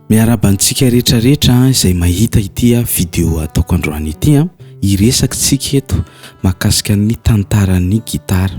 Miarabantsika rehetrarehetra izay mahita ity vidéo ataoko androany ity iresakitsika eto mahakasika ny tantaran'ny gitara.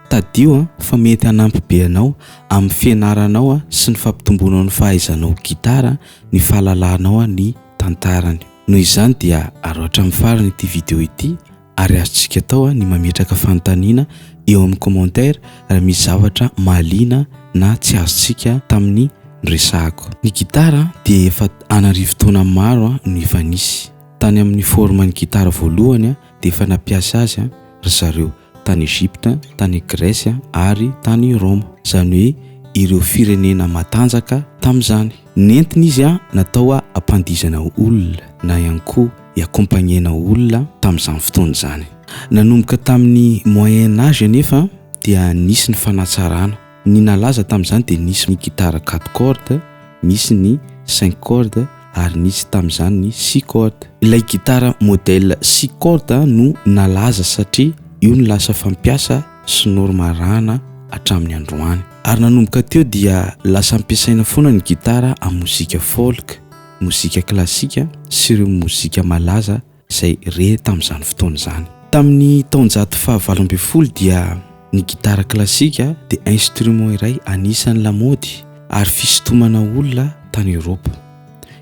Tadio fa mety hanampy be anao amin'ny fianaranao sy ny fampitomboanao ny fahaizanao gitara, ny fahalalanao ny tantarany. Noho izany dia aroatra amin'ny farany ity vidéo ity ary azontsika atao ny mametraka fanontaniana eo amin'ny commentaire raha misy zavatra mahaliana na tsy azontsika tamin'ny resahako. Ny gitara dia efa anarivo taona maro no efa nisy. Tany amin'ny formany gitara voalohany dia efa nampiasa azy ry zareo tany Egypte, tany Grèce ary tany Roma. Zany hoe ireo firenena matanjaka tamin'izany. Nentina izy natao ampandizana olona na ihany koa iakompanyena olona tamin'izany fotoana izany. Nanomboka tamin'ny moyen âge nefa dia nisy ny fanatsarana. Ny nalaza tamin'izany dia nisy ny gitara 4 cordes, misy ny 5 cordes ary nisy tamin'izany ny 6 cordes. Ilay gitara modèle 6 cordes no nalaza satria io no lasa fampiasa sy normarana hatramin'ny androany. Ary nanomboka teo dia lasa ampiasaina foana ny gitara amin'ny mozika folk, mozika klasika sy ireo mozika malaza izay re tamin'izany fotoana izany. Tamin'ny taonjato fahavalo ambin'ny folo dia ny gitara klasika dia instrument iray anisan'ny lamaody ary fisintomana olona tany Eropa.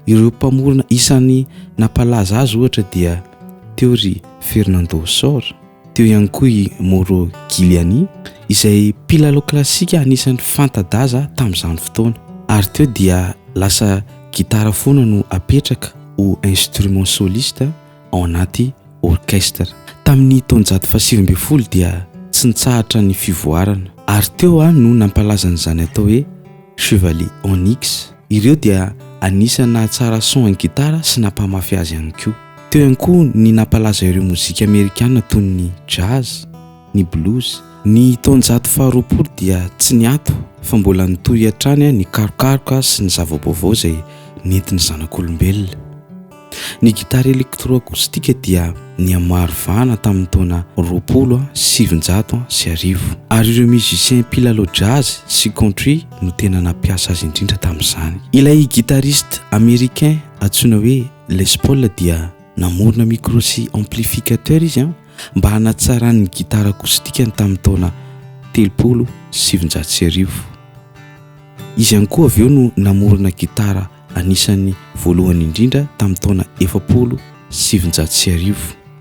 Ireo mpamorona isan'ny nampalaza azy ohatra dia teo ry Fernando Sor, teo ihany koa i Moro Giliani izay mpilalao klasika anisan'ny fanta-daza tamin'izany fotoana. Ary teo dia lasa gitara foana no apetraka ho instrument soliste ao anaty orchestre. Tamin'ny taonjato fahasivy ambin'ny folo dia tsy nitsahatra ny fivoarana ary teo no nampalaza an'izany atao hoe chevalier onyx. Ireo dia anisan'ny nahatsara son ny gitara sy nampamafy azy ihany koa. Teo ihany koa ny nampalaza ireo mozika amerikana toy ny jazz, ny blues. Ny taonjato faharoapolo dia tsy niato fa mbola nitohy hatrany ny karokaroka sy ny zava-baovao izay nentin'ny zanak'olombelona. Ny gitara elektroakoustika dia niamarivana tamin'ny taona 1970 ary ireo musicien mpilalao jazz sy country no tena nampiasa azy indrindra tamin'izany. Ilay gitariste américain antsoina hoe Les Paul dia namorona micro sy amplificateur izy mba hanatsarany ny gitara akoustika tamin'ny taona 1970. Izy ihany koa avy eo no namorona gitara anisan'ny voalohany indrindra tamin'ny taona 1970.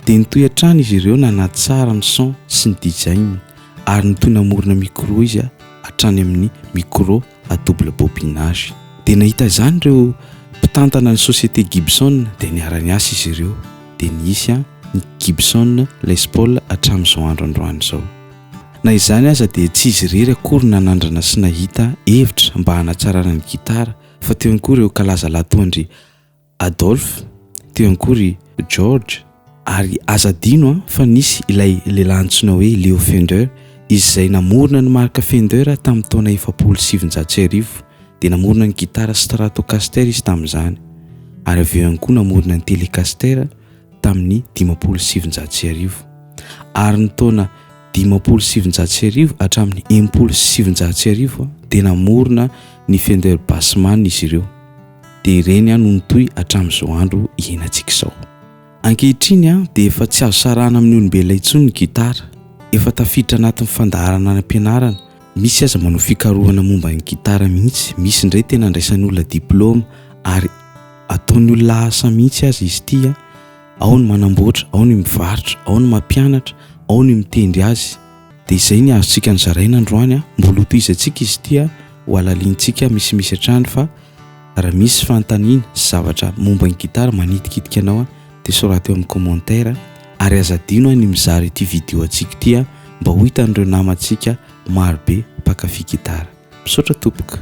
Dia nitohy hatrany izy ireo nanatsara ny son sy ny design ary nitohy namorona micro izy hatrany amin'ny micro à double bobinage. Dia nahita izany ireo mpitantana ny société Gibson dia niara niasa izy ireo dia nisy ny Gibson Les Paul hatramin'izao androandroany izao. Na izany aza dia tsy izy irery akory nanandrana sy nahita hevitra mba hanatsarana ny gitara fa teo ihany koa ireo kalaza latoandry Adolphe, teo ihany koa ry George ary azadino fa nisy ilay lehilahy antsoina hoe Leo Fender izay namorona ny marka Fender tamin'ny taona 1970 dia namorona ny gitara Stratocaster izy tamin'izany ary avy eo ihany koa namorona ny Telecaster tamin'ny 1970 ary ny taona 1970 hatramin'ny 1970 dia namorona ny Fender Bassman izy ireo. Dia ireny no nitohy hatramin'izao andro iainantsika izao. Ankehitriny dia efa tsy azo sarana amin'ny olombelona intsony ny gitara. Efa tafiditra anatin'ny fandaharana any ampianarana. Misy aza manao fikarohana momba ny gitara mihitsy, misy indray tena andraisan'ny olona diplôma ary ataon'ny olona asa mihitsy azy izy ity. Ao ny manamboatra, ao ny mivarotra, ao ny mampianatra, ao ny mitendry azy. Dia izay ny azontsika nizaraina androany mbola hotohizantsika izy ity ho alaliantsika misimisy hatrany fa raha misy fanontaniana sy zavatra momba ny gitara manitikitika anao dia soraty eo amin'ny commentaire ary azadino ny mizara ity vidéo antsika ity mba ho hitan'ireo namantsika marobe mpakafy gitara. Misaotra tompoko.